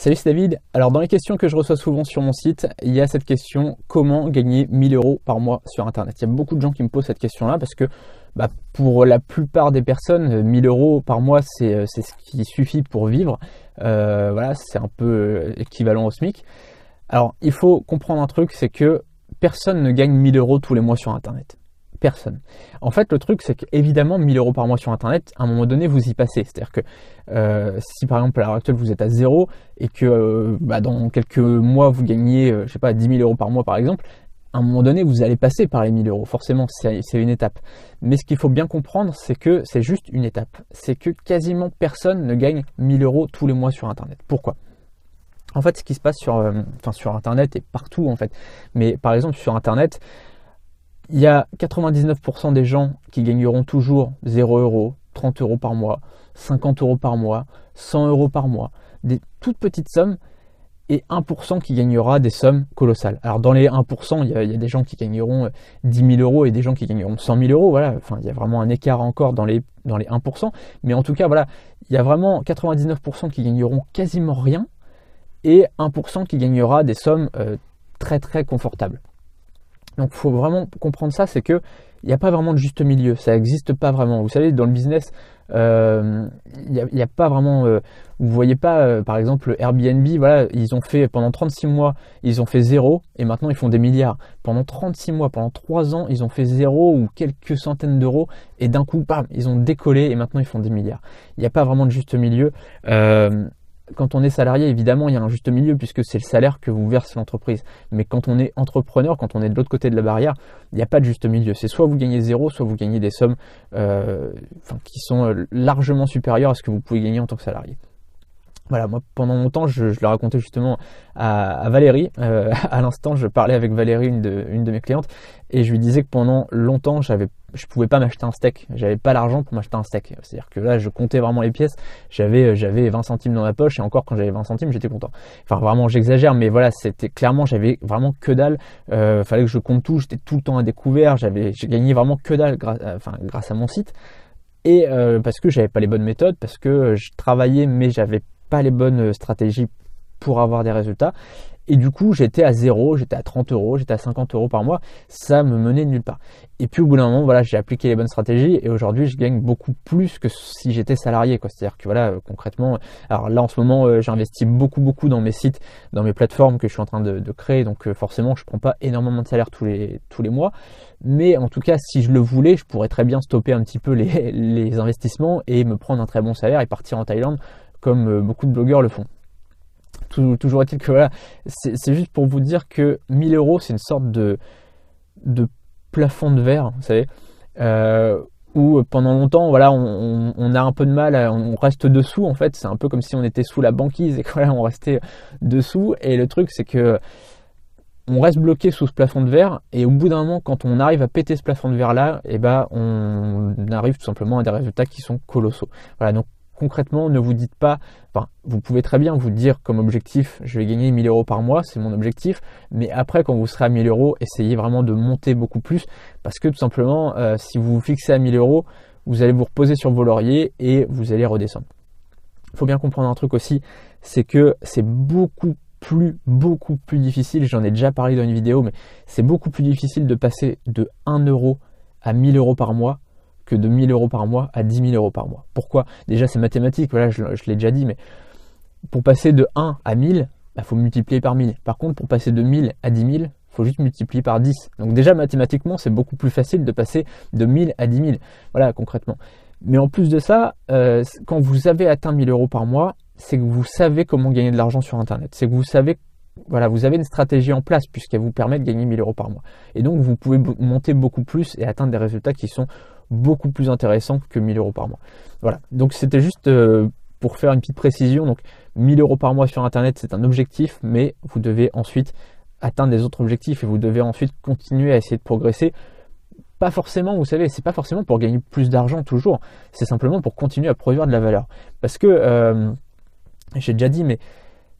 Salut, c'est David. Alors dans les questions que je reçois souvent sur mon site, il y a cette question: comment gagner 1000 euros par mois sur internet? Il y a beaucoup de gens qui me posent cette question-là parce que pour la plupart des personnes, 1000 euros par mois c'est ce qui suffit pour vivre. Voilà, c'est un peu équivalent au SMIC. Alors il faut comprendre un truc, c'est que personne ne gagne 1000 euros tous les mois sur internet. Personne. En fait, le truc, c'est qu'évidemment, 1000 euros par mois sur Internet, à un moment donné, vous y passez. C'est-à-dire que si par exemple, à l'heure actuelle, vous êtes à zéro et que dans quelques mois, vous gagnez, je sais pas, 10 000 euros par mois, par exemple, à un moment donné, vous allez passer par les 1000 euros. Forcément, c'est une étape. Mais ce qu'il faut bien comprendre, c'est que c'est juste une étape. C'est que quasiment personne ne gagne 1000 euros tous les mois sur Internet. Pourquoi ? En fait, ce qui se passe sur Internet et partout, en fait. Mais par exemple, sur Internet, il y a 99% des gens qui gagneront toujours 0 euros, 30 euros par mois, 50 euros par mois, 100 euros par mois, des toutes petites sommes, et 1% qui gagnera des sommes colossales. Alors dans les 1%, il y a des gens qui gagneront 10 000 euros et des gens qui gagneront 100 000 euros. Voilà, enfin, il y a vraiment un écart encore dans les 1%. Mais en tout cas, voilà, il y a vraiment 99% qui gagneront quasiment rien et 1% qui gagnera des sommes très très confortables. Donc il faut vraiment comprendre ça, c'est que il n'y a pas vraiment de juste milieu, ça n'existe pas vraiment. Vous savez, dans le business, il n'y a pas vraiment, vous voyez pas, par exemple Airbnb, voilà, ils ont fait pendant 36 mois, ils ont fait zéro et maintenant ils font des milliards. Pendant 36 mois, pendant 3 ans, ils ont fait zéro ou quelques centaines d'euros et d'un coup, bam, ils ont décollé et maintenant ils font des milliards. Il n'y a pas vraiment de juste milieu. Quand on est salarié, évidemment, il y a un juste milieu puisque c'est le salaire que vous verse l'entreprise. Mais quand on est entrepreneur, quand on est de l'autre côté de la barrière, il n'y a pas de juste milieu. C'est soit vous gagnez zéro, soit vous gagnez des sommes qui sont largement supérieures à ce que vous pouvez gagner en tant que salarié. Voilà, moi pendant longtemps, je le racontais justement à Valérie. À l'instant, je parlais avec Valérie, une de mes clientes, et je lui disais que pendant longtemps, je pouvais pas m'acheter un steak. J'avais pas l'argent pour m'acheter un steak. C'est-à-dire que là, je comptais vraiment les pièces. J'avais 20 centimes dans ma poche, et encore quand j'avais 20 centimes, j'étais content. Enfin, vraiment, j'exagère, mais voilà, c'était clairement, j'avais vraiment que dalle. Fallait que je compte tout. J'étais tout le temps à découvert. J'ai gagné vraiment que dalle grâce à mon site. Et parce que j'avais pas les bonnes méthodes, parce que je travaillais, mais j'avais pas les bonnes stratégies pour avoir des résultats. Et du coup, j'étais à zéro, j'étais à 30 euros, j'étais à 50 euros par mois. Ça me menait nulle part. Et puis au bout d'un moment, voilà, j'ai appliqué les bonnes stratégies et aujourd'hui, je gagne beaucoup plus que si j'étais salarié, quoi. C'est-à-dire que voilà, concrètement, alors là en ce moment, j'investis beaucoup dans mes sites, dans mes plateformes que je suis en train de créer. Donc forcément, je prends pas énormément de salaire tous les mois. Mais en tout cas, si je le voulais, je pourrais très bien stopper un petit peu les investissements et me prendre un très bon salaire et partir en Thaïlande comme beaucoup de blogueurs le font. Toujours est-il que voilà, c'est juste pour vous dire que 1000 euros, c'est une sorte de plafond de verre, vous savez, où pendant longtemps, voilà, on a un peu de mal, on reste dessous en fait. C'est un peu comme si on était sous la banquise et que voilà, on restait dessous. Et le truc, c'est que on reste bloqué sous ce plafond de verre, et au bout d'un moment, quand on arrive à péter ce plafond de verre là, et on arrive tout simplement à des résultats qui sont colossaux. Voilà, donc concrètement, ne vous dites pas, enfin, vous pouvez très bien vous dire comme objectif, je vais gagner 1000 euros par mois, c'est mon objectif, mais après, quand vous serez à 1000 euros, essayez vraiment de monter beaucoup plus, parce que tout simplement, si vous vous fixez à 1000 euros, vous allez vous reposer sur vos lauriers et vous allez redescendre. Il faut bien comprendre un truc aussi, c'est que c'est beaucoup plus difficile, j'en ai déjà parlé dans une vidéo, mais c'est beaucoup plus difficile de passer de 1 euro à 1000 euros par mois que de 1000 euros par mois à 10 000 euros par mois. Pourquoi ? Déjà, c'est mathématique, voilà, je l'ai déjà dit, mais pour passer de 1 à 1000, il faut multiplier par 1000. Par contre, pour passer de 1000 à 10 000, il faut juste multiplier par 10. Donc déjà, mathématiquement, c'est beaucoup plus facile de passer de 1000 à 10 000. Voilà, concrètement. Mais en plus de ça, quand vous avez atteint 1000 euros par mois, c'est que vous savez comment gagner de l'argent sur Internet. C'est que vous savez, voilà, vous avez une stratégie en place puisqu'elle vous permet de gagner 1000 euros par mois. Et donc, vous pouvez monter beaucoup plus et atteindre des résultats qui sont beaucoup plus intéressants que 1000 euros par mois. Voilà, donc c'était juste pour faire une petite précision. Donc 1000 euros par mois sur Internet, c'est un objectif, mais vous devez ensuite atteindre des autres objectifs et vous devez ensuite continuer à essayer de progresser. Pas forcément, vous savez, c'est pas forcément pour gagner plus d'argent toujours, c'est simplement pour continuer à produire de la valeur. Parce que, j'ai déjà dit, mais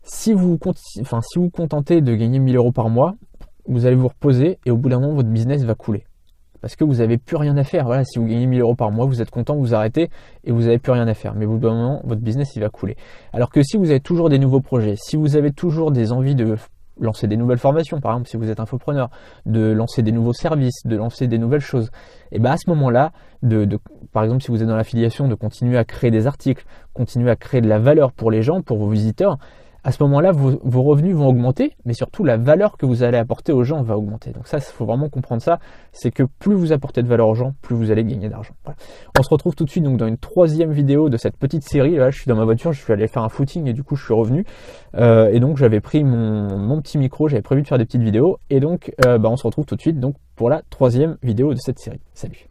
si vous contentez de gagner 1000 euros par mois, vous allez vous reposer et au bout d'un moment, votre business va couler. parce que vous n'avez plus rien à faire. Voilà, si vous gagnez 1000 € par mois, vous êtes content, vous arrêtez et vous n'avez plus rien à faire. Mais au bout d'un moment, votre business, il va couler. Alors que si vous avez toujours des nouveaux projets, si vous avez toujours des envies de lancer des nouvelles formations, par exemple si vous êtes infopreneur, de lancer des nouveaux services, de lancer des nouvelles choses, et bien à ce moment-là, par exemple si vous êtes dans l'affiliation, de continuer à créer des articles, continuer à créer de la valeur pour les gens, pour vos visiteurs, à ce moment-là, vos revenus vont augmenter, mais surtout la valeur que vous allez apporter aux gens va augmenter. Donc ça, il faut vraiment comprendre ça, c'est que plus vous apportez de valeur aux gens, plus vous allez gagner d'argent. Voilà. On se retrouve tout de suite donc dans une troisième vidéo de cette petite série. Là, je suis dans ma voiture, je suis allé faire un footing et du coup, je suis revenu. Et donc, j'avais pris mon petit micro, j'avais prévu de faire des petites vidéos. Et donc, on se retrouve tout de suite donc, pour la troisième vidéo de cette série. Salut!